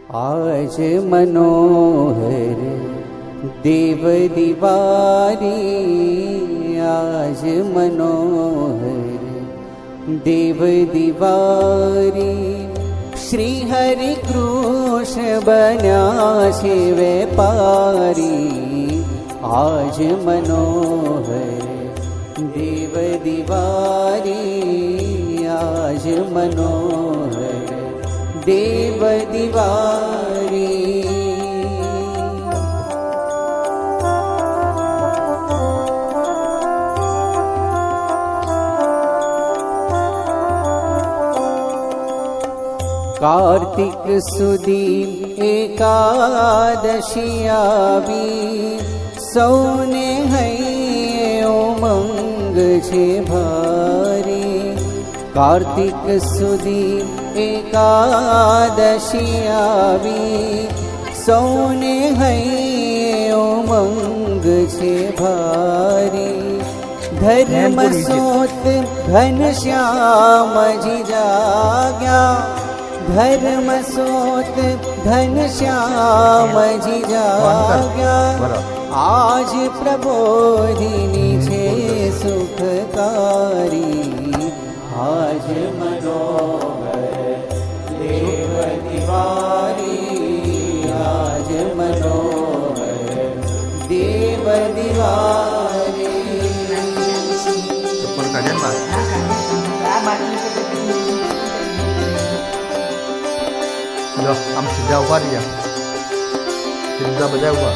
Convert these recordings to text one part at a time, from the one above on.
आज मनोहर देव दिवारी, आज मनोहर देव दिवारी। श्री हरि कृष्ण बन्या छे वेपारी, आज मनोहर देव दिवारी, आज मनोहर देव दिवारी। कार्तिक सुदी एकादशी आवी, सौने है उमंग छे भारी। कार्तिक सुदी एकादशी आवी, सौने है उमंग छे भारी। धर्म सोत घनश्याम जी जाग्या, धर्म सोत घनश्याम जी जाग्या। आज प्रबोधिनी छे सुखकारी, आज मनोहर देव दिवारी, आज मनोहर देव दिवारी। આમ સીધા ઉભા રહ્યા, સીધા બધા ઉભા.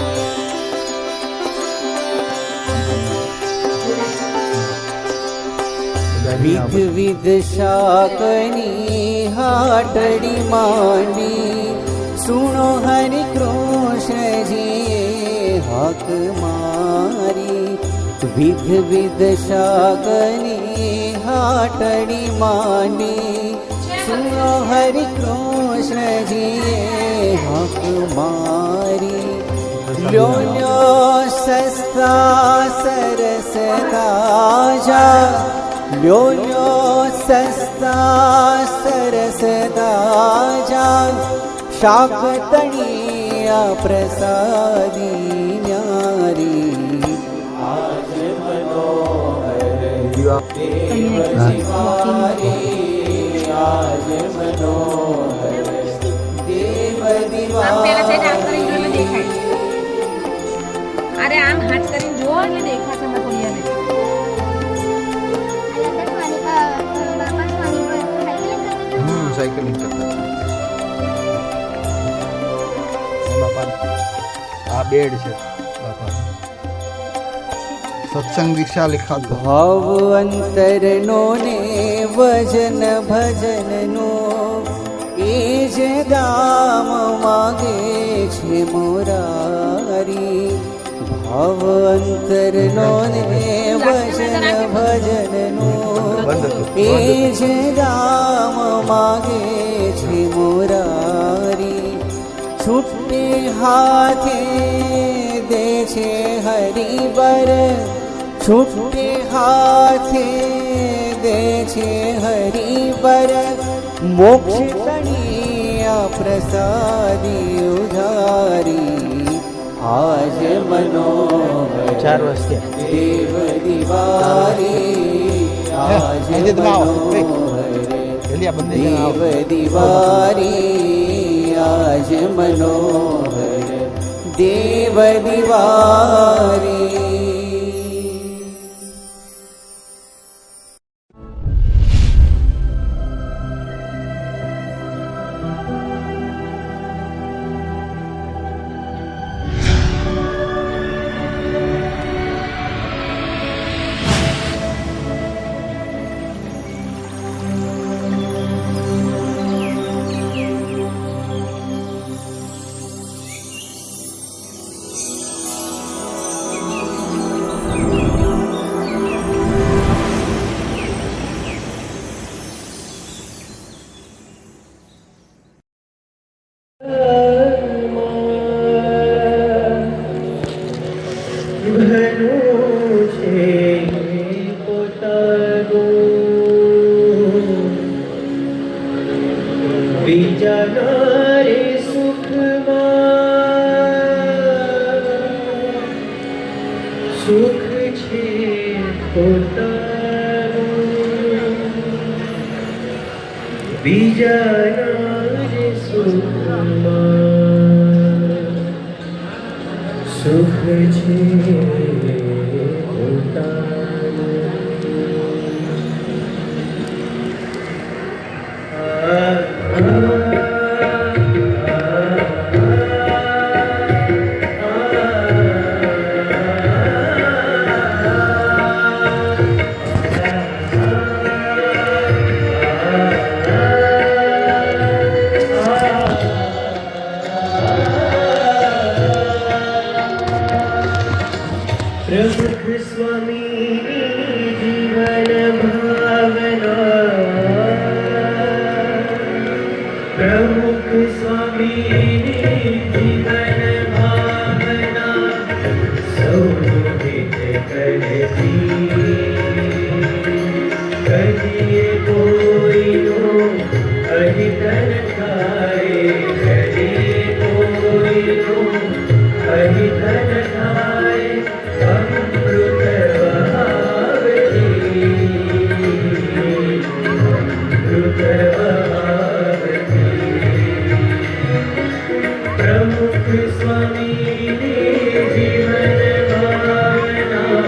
વિધ વિધ શાકની હાટડી માંડી, સુણો હરિ કૃષ્ણજીએ હાક મારી। વિધ વિધ શાકની હાટડી માંડી, સુણો હરિ કૃષ્ણજીએ હાક મારી। લ્યો લ્યો સસ્તા સરસ તાજા, લ્યો લ્યો સસ્તા સરસ તાજા। શાક તણિયા પ્રસાદી ન્યારી, આજ मनोहर देव दिवारी, आज मनोहर देव दिवारी। अरे आम हाथ કરીને જો એટલે દેખાશે મતોલિયાને। સાયકલિંગ કરતા બાપા, આ બેડ છે બાપા। સત્સંગ દીક્ષા लिखाતો ભાવ અંતરનો ને વજન ભજનનો, એ જ દામ માગે છે મોરારી। ભાવ અંતરનો ને વજન ભજનનો, એ જ દામ માગે છે મોરારી। છૂટે હાથે દે છે હરિબર, છૂટે હાથે દે છે હરિબર। મોક્ષ તણિયા પ્રસાદી ઉધારી, आज मनोहर 4 વર્ષ देव दिवारी, आज मनोहर देव दिवारी, आज मनोहर देव दिवारी। બીજાના જ સુખમાં સુખ છે પ્રમુખ સ્વામી જીવન ભાવના પ્રમુખ સ્વામી જીવન ભાવના સૌ હિત કરતી કહીએ કોઈનો અહિત ન થાય કહીએ કોઈનો અહિત ન થાય અમૃત પ્રમુખ સ્વામી જીવન ભાવના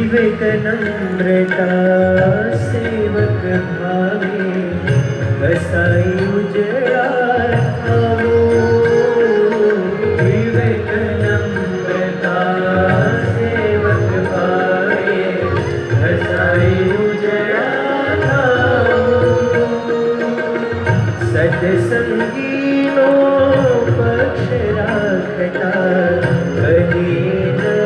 વિવેક નમ્રતા સેવક ભાવે કસાઈ ઉજળા થાવો વિવેક નમ્રતા સેવક ભાવે કસાઈ ઉજળા થાવો સત્સંગીનો પક્ષ રાખતા કદી ન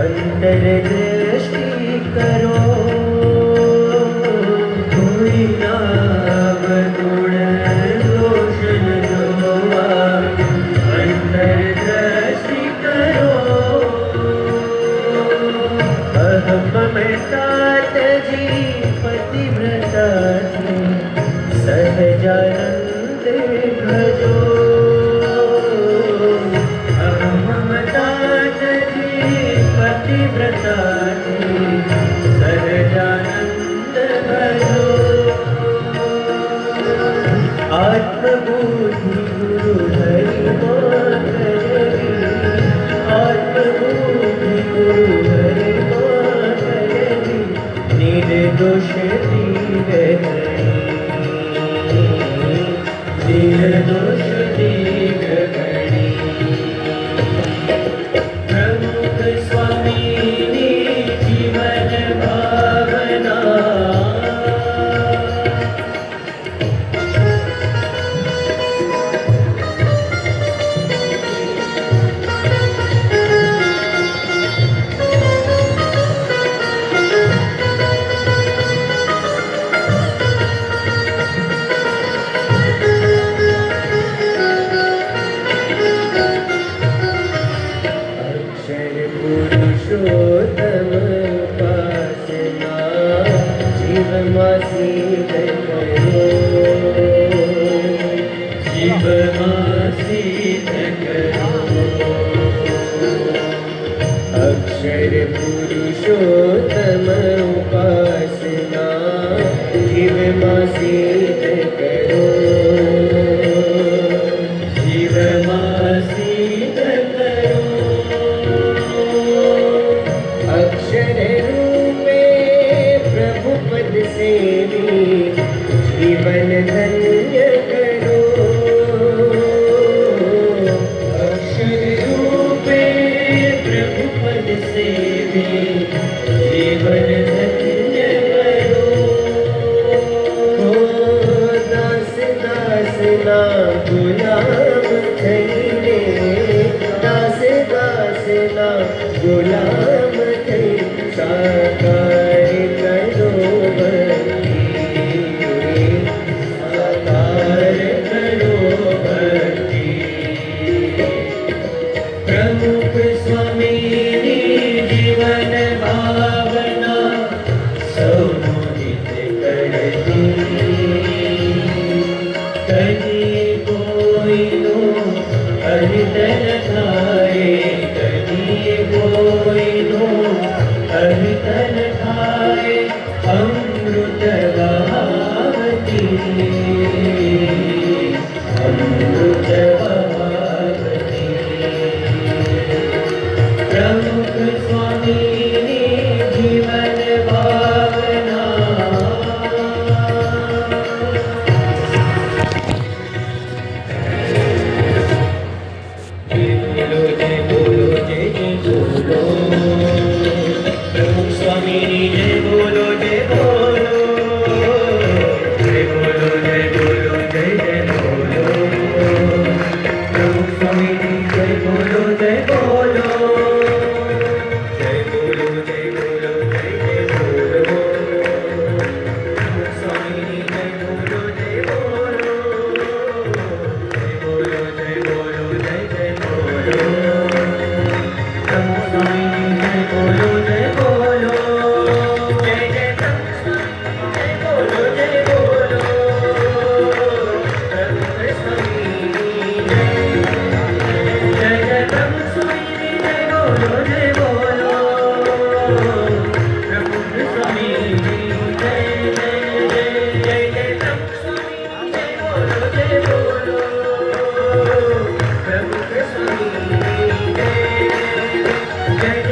અંતરદ્રષ્ટિ કરો કોઈ નામ ગુણ દોષ ન જોવા અંતરદ્રષ્ટિ કરો અહમ મમતાતજી પતિવ્રતાજી સહજાનંદ ભજો અહમ મમતાતજી પતિવ્રતાજી સહજાનંદ ભજો આત્મબુદ્ધિ ગુરુ હરિ આત્મબુદ્ધિ ગુરુ હરિ નિર્દોષ નિર્દોષ પ્રમુખ સ્વામીની જીવન ભાવના પુરુષોત્તમ ઉપાસના જીવમાં સિદ્ધ કરો જીવમાં સિદ્ધ કરો અક્ષર પુરુષોત્તમ ઉપાસના જીવમાં સિદ્ધ કરો જીવમાં સિદ્ધ કરો અક્ષર રૂપે પ્રભુ પદ સેવી જીવન ધન્ય કરો અક્ષર રૂપે પ્રભુ પદ સેવી જીવન ધન્ય કરો દાસ દાસના ગુલામ થઈને દાસ દાસના ગુલામ થઈ સાકાર કરો ભક્તિ સાકાર કરો ભક્તિ પ્રમુખ સ્વામીની જીવન ભાવના સૌમોહિત કરતી કદી કોઈનો અહિત ન થાય કદી કોઈનો અહિત ન થાય અમૃત વહાવતી અમૃત વહાવતી પ્રમુખ સ્વામીની જીવન ભાવના પ્રમુખ સ્વામીની જય બોલો જય બોલો જય બોલો જય બોલો જય જય બોલો પ્રમુખ સ્વામીની જય બોલો જય બોલો જય બોલો જય બોલો જય જય બોલો પ્રમુખ સ્વામીની જય બોલો જય બોલો જય બોલો જય બોલો જય જય બોલો પ્રમુખ સ્વામીની જય બોલો જય બોલો જય જય પ્રમુખ સ્વામીની જય બોલો જય બોલો પ્રમુખ સ્વામીની જય જય પ્રમુખ સ્વામીની જય બોલો જય બોલો પ્રમુખ સ્વામીની જય જય જય જય પ્રમુખ સ્વામીની જય બોલો જય બોલો પ્રમુખ સ્વામીની જય જય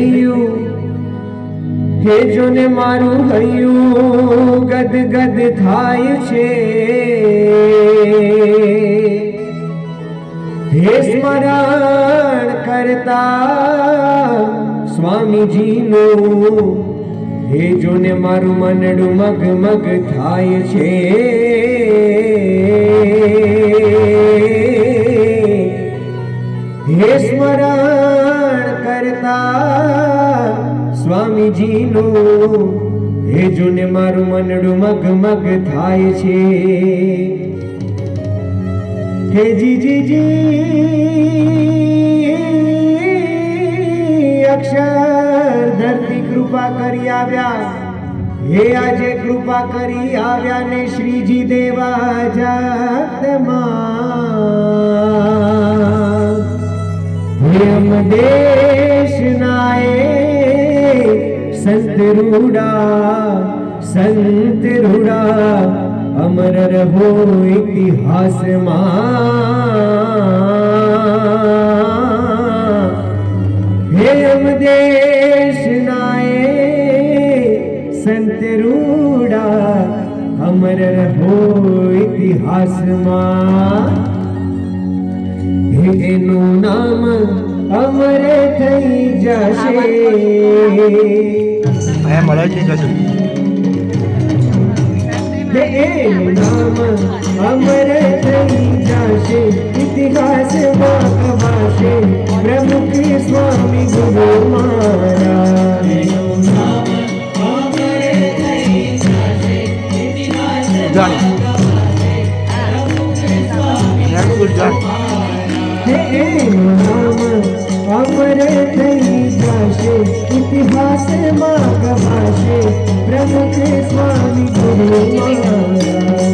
હૈયું હે જોને મારું હૈયું ગદ ગદ થાય છે હે સ્મરણ કરતા સ્વામીજીનું હે જોને મારું મનડું મગ મગ થાય છે હે સ્મરણ કરતા સ્વામીજીનું હે જોને મારું મનડું મગ મગ થાય છે હે જી અક્ષર ધરતી કૃપા કરી આવ્યા હે આજે કૃપા કરી આવ્યા ને શ્રીજી દેવા જાતમાં હે દેશ નાએ સંત રૂડા અમર રહો ઇતિહાસમાં હે દેશ નાએ સંત રૂડા અમર રહો ઇતિહાસમાં હે એનું નામ અમર થઈ જશે અહીંયા મળે છે કશું હે એનું નામ અમર થઈ જશે ઇતિહાસમાં કવાશે પ્રમુખ સ્વામી ગુરુ મહારાજ એનું નામ અમર થઈ જશે ઇતિહાસમાં કવાશે પ્રમુખ સ્વામી ગુરુ મહારાજ હે એનું નામ અમર થઈ જશે ઇતિહાસમાં કવાશે પ્રમુખ સ્વામી ગુરુ મહારાજ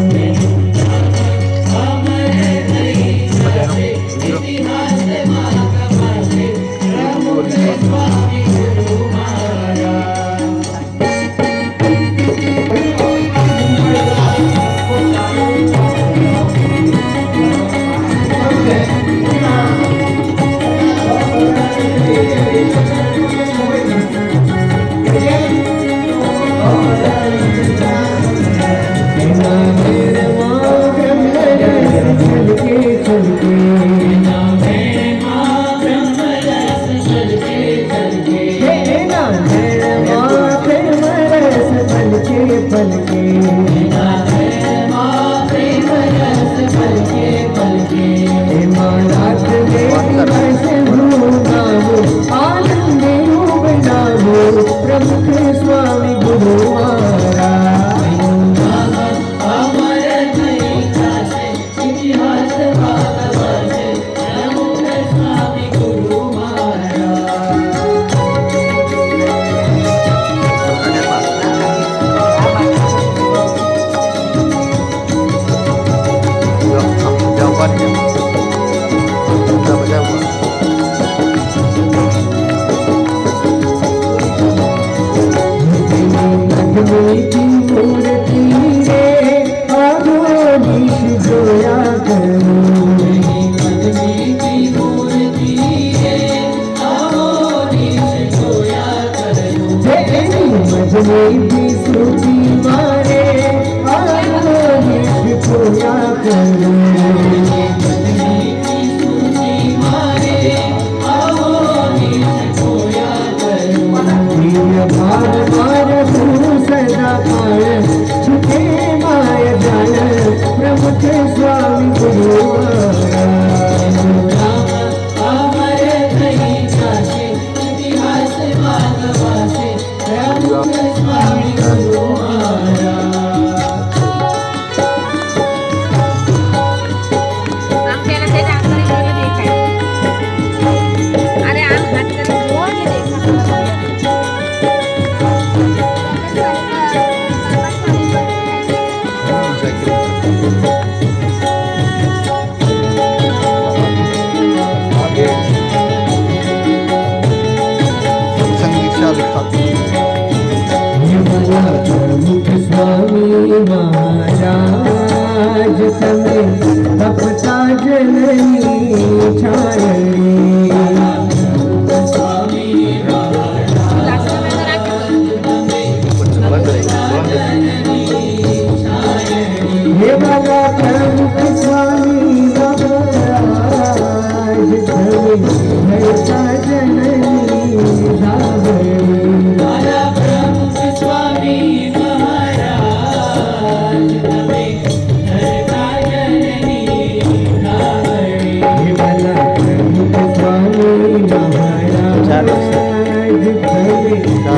प्रमुख स्वामी गुरु महाराज अमर થઈ જશે ઇતિહાસમાં કવાશે પ્રમુખ સ્વામી ગુરુ મૂર્તિ રે આધોનીશ જોયા કરું મૂર્તિ રે આધોનીશ જોયા કરું જેની મજની શ્રુતિ મારે આધોનીશ જોયા કરું प्रमुख स्वामी गुरु अमर થઈ જશે ઇતિહાસમાં કવાશે પ્રમુખ સ્વામી ગુરુ આમ પેલા તે આમ કરી જોઈને દેખાય અરે આમ હાથ કરી જોવો એટલે प्रमुख स्वामी महाराज तमे तपता जननी छायणी स्वामी महाराज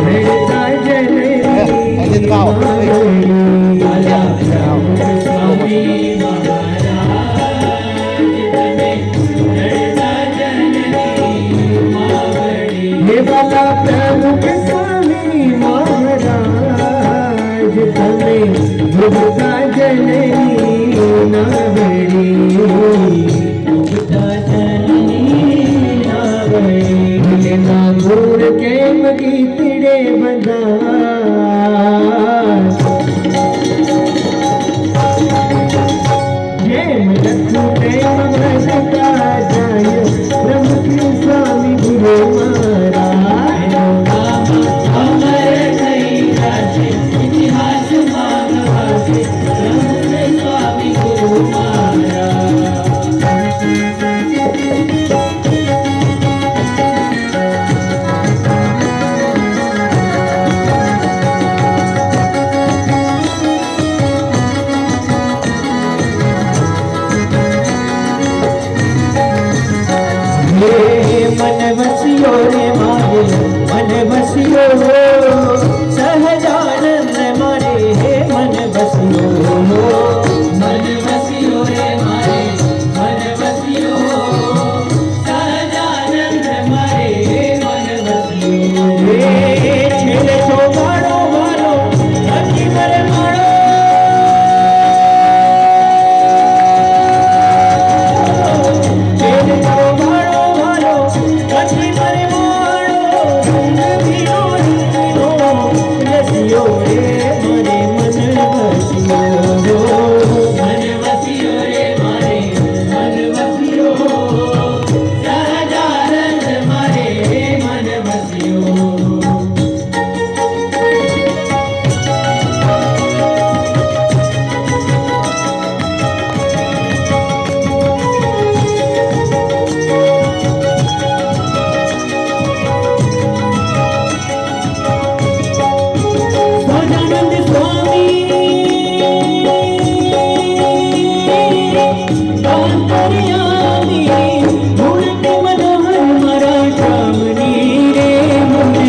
હેડતા જનની અજીતભાઈ સ્વામી મહારાજ તમે જડતા જનની માવડી હે વાલા પ્રમુખ સ્વામી મહારાજ તમે ભૂખતા જનની નાવડી જડતા જનની માવડી એના મૂળ કેમ ગીતડે બધા જેમ લખું તેમ વધતા જાય પ્રમુખ સ્વામી ગુરુ મહારાજ અમર થઈ જશે ઇતિહાસમાં ગવાશે પ્રમુખ સ્વામી ગુરુ મહારાજ મન વસ્યો રે મારે મન વસ્યો સહજાનંદ મારે હે મન વસ્યો મન વસ્યો રે મારે મન વસ્યો સહજાનંદ મારે મન વસ્યો હે છેલે છો મારો વાલો નથી મરે મારો છેલે છો મારો વાલો નથી મરે મારો ભીનો રસિયો રે મરે મન વસ્યો મન વસ્યો રે મારે મન વસ્યો સહજાનંદ મારે મન વસ્યો સહજાનંદ સ્વામી અંતર્યામી મૂર્તિ મનોહર મારા શ્યામની રે મુને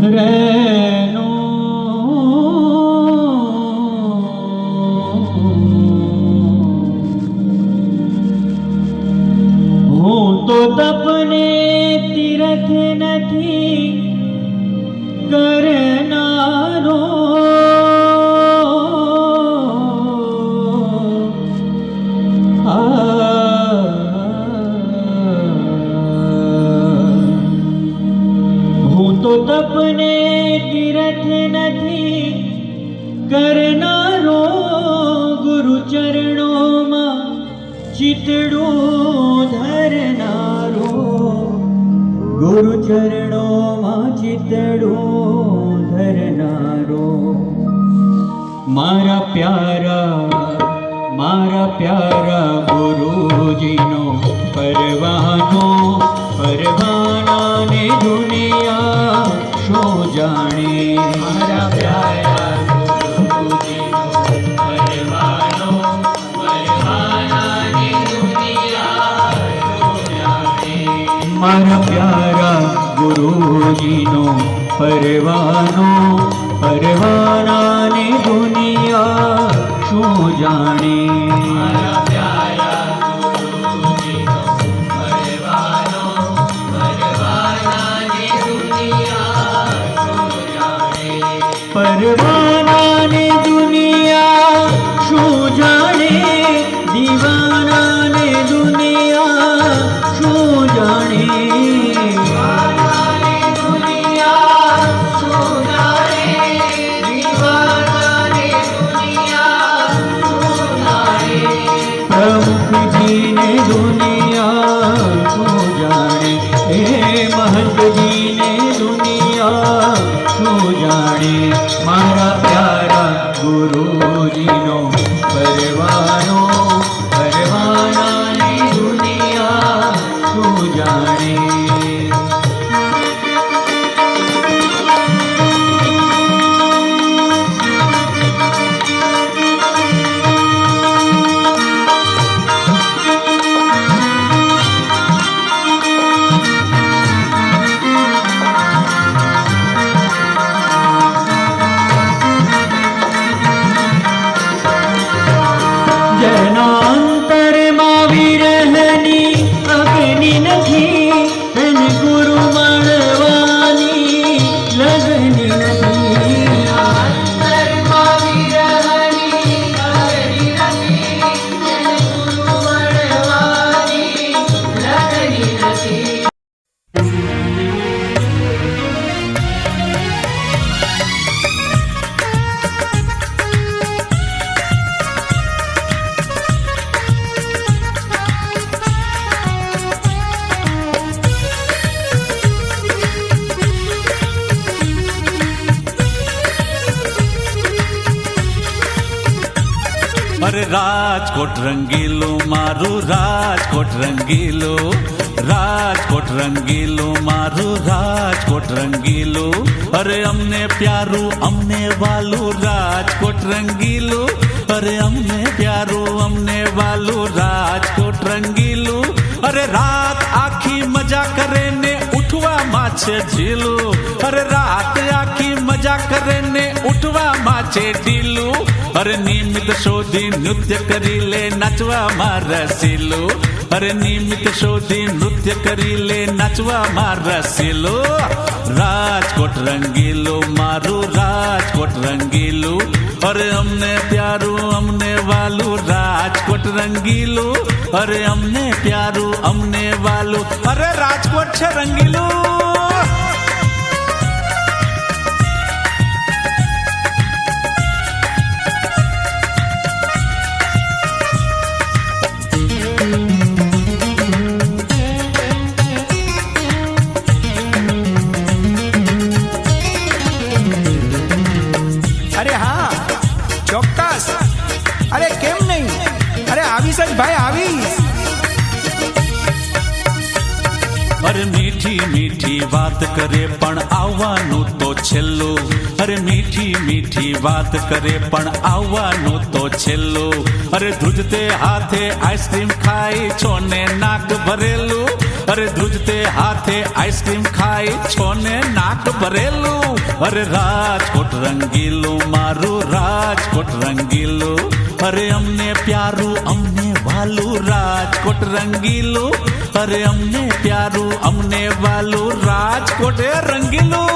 રહેનો હું તો તપને તીરથ નથી કરનારો હું તો તપને તીરથ નથી કરનારો ગુરુ ચરણોમાં ચિતડું ધરનારો ગુરુ ચરણોમાં ચિતડું ધરનારો મારા પ્યારા ગુરુજીનો પરવાનો પરવાનાને દુનિયા શો જાણે મારા પ્યારા ગુરુજીનો પરવાનો પરવાનાને દુનિયા શો જાણે મારા પ્યારા ગુરુજીનો પરવાનો પરવાનાને દુનિયા શું જાણે મારા પ્યારા ગુરુજીનો પરવાનો પરવાનાને દુનિયા શું જાણે પરવાનાને દુનિયા શું જાણે દીવાનાને દુનિયા શું જાણે પ્રમુખજીને દુનિયા શું જાણે હે મહંતજીને દુનિયા શું જાણે મારા પ્યારા ગુરુજીનો પરવાનો પરવાનાને દુનિયા શું જાણે જેના અંતરમાં વિરહની અગ્નિ નથી એને ગુરુ મળવાની લગની નથી અંતરમાં વિરહની અગ્નિ નથી એને ગુરુ મળવાની લગની નથી અરે રાજકોટ રંગીલું મારું રાજકોટ રંગીલું રાજકોટ રંગીલું મારું રાજકોટ રંગીલું અરે અમને પ્યારું અમને વાલું રાજકોટ રંગીલું અરે અમને પ્યારું અમને વાલું રાજકોટ રંગીલું અરે રાત આખી મજા કરે ને ઉઠવામાં છે ઢીલું અરે રાત આખી મજા કરે ને ઉઠવામાં છે ઢીલું અરે નિમિત્ત શોધી નૃત્ય કરી લે નાચવામાં રસીલું અરે નિમિત્ત શોધી નૃત્ય કરી લે નાચવામાં રસીલું રાજકોટ રંગીલું મારું રાજકોટ રંગીલું અરે અમને પ્યારું અમને વાલું રાજકોટ રંગીલું અરે અમને પ્યારું અમને વાલું અરે રાજકોટ છે રંગીલું અરે હા ચોક્કસ અરે કેમ નહીં અરે આવીશ જ ભાઈ આવીશ અરે મીઠી મીઠી વાત કરે પણ આવવાનું તો છેલ્લું અરે મીઠી મીઠી વાત કરે પણ આવવાનું તો છેલ્લું અરે ધ્રુજતે હાથે આઈસ્ક્રીમ ખાઈ છો ને નાક ભરેલું અરે ધ્રુજતે હાથે આઈસ્ક્રીમ ખાઈ છો ને નાક ભરેલું અરે રાજકોટ રંગીલું મારું રાજકોટ રંગીલું, અરે અમને પ્યારું અમને વાલું રાજકોટ રંગીલું, અરે અમને પ્યારું અમને વાલું રાજકોટ રંગીલું.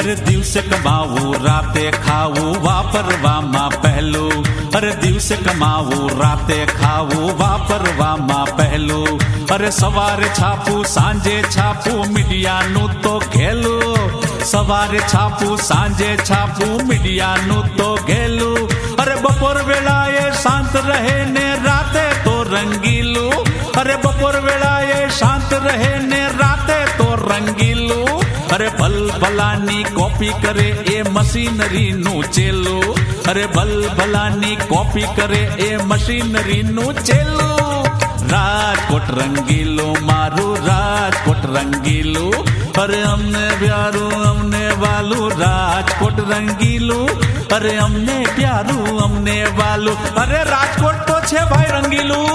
અરે દિવસે કમાવું રાતે ખાવું વાપરવામાં પહેલું, અરે દિવસે કમાવું રાતે ખાવું વાપરવામાં પહેલું, અરે સવારે છાપું સાંજે છાપું મીડિયાનું તો ઘેલું, સવારે છાપું સાંજે છાપું મીડિયાનું તો ઘેલું, અરે બપોર વેળાએ શાંત રહે ને રાતે તો રંગીલું, અરે બપોર વેળાએ શાંત રહે ને રાતે તો રંગીલું, અરે ભલભલાની કોપી કરે એ મશીનરીનું ચેલું, અરે ભલભલાની કોપી કરે એ મશીનરીનું ચેલું. રાજકોટ રંગીલું મારું રાજકોટ રંગીલું, અરે અમને પ્યારું અમને વાલું રાજકોટ રંગીલું, અરે અમને પ્યારું અમને વાલું, અરે રાજકોટ તો છે ભાઈ રંગીલું.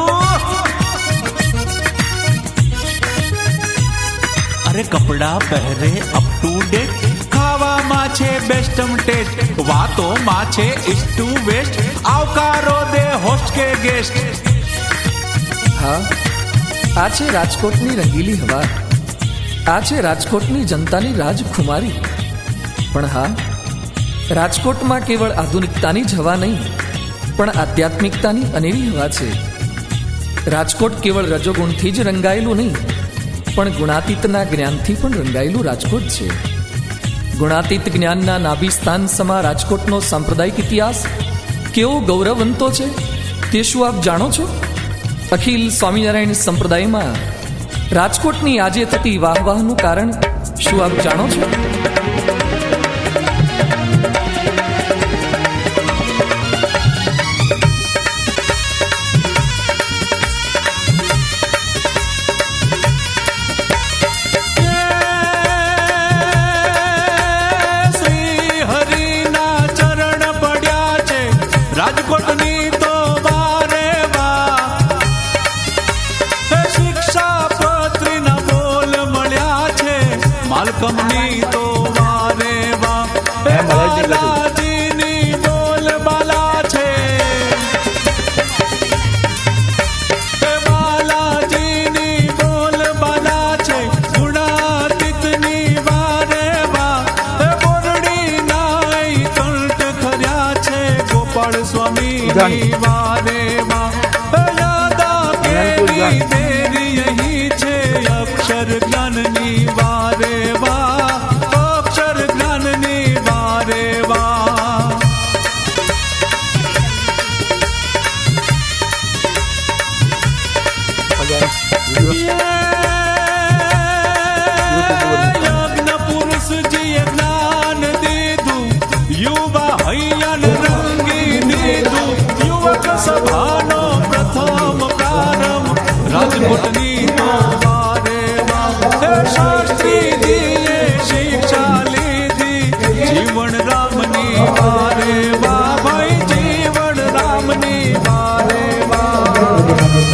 અરે કપડા પહેરે અપ ટુ ડેટ, ખાવામાં છે બેસ્ટમ ટેસ્ટ, વાતોમાં છે east to waste, આવકારો they host કે ગેસ્ટ. હા, આ છે રાજકોટની રંગીલી હવા, આ છે રાજકોટની જનતાની રાજખુમારી. પણ હા, રાજકોટમાં કેવળ આધુનિકતાની જ હવા નહીં પણ આધ્યાત્મિકતાની અનેરી હવા છે. રાજકોટ કેવળ રજોગુણથી જ રંગાયેલું નહીં પણ ગુણાતીતના જ્ઞાનથી પણ રંગાયેલું રાજકોટ છે. ગુણાતીત જ્ઞાનના નાભિસ્થાન સમા રાજકોટનો સાંપ્રદાયિક ઇતિહાસ કેવો ગૌરવવંતો છે તે શું આપ જાણો છો? અખિલ સ્વામિનારાયણ સંપ્રદાયમાં રાજકોટની આજે થતી વાહવાહનું કારણ શું આપ જાણો છો? રાજકોટની તો વારે વા, શિક્ષાપત્રીના બોલ મળ્યા છે, માલકમની તો વારે વા, બાલાજીની બોલ બાલા છે, બાલાજીની બોલ બાલા છે, ગુણાતીતની વારે વા, બોરડીના કંઠ ખર્યા છે, ગોપાળ સ્વામી વારે માં, યાદા કેરી દેરી અહીં છે, અક્ષર જ્ઞાનની વારે વા, અક્ષર જ્ઞાનની વારે વા. યજ્ઞ પુરુષજીએ જ્ઞાન દીધું, યુવા હૈયાને રંગી દીધું, યુવક સભાનો પ્રથમ પ્રારંભ રાજકોટની તો વારે વા, શાસ્ત્રીજીએ શિક્ષા લીધી, જીવન રામની વારે વા, ભાઈ જીવન રામની વારે વા.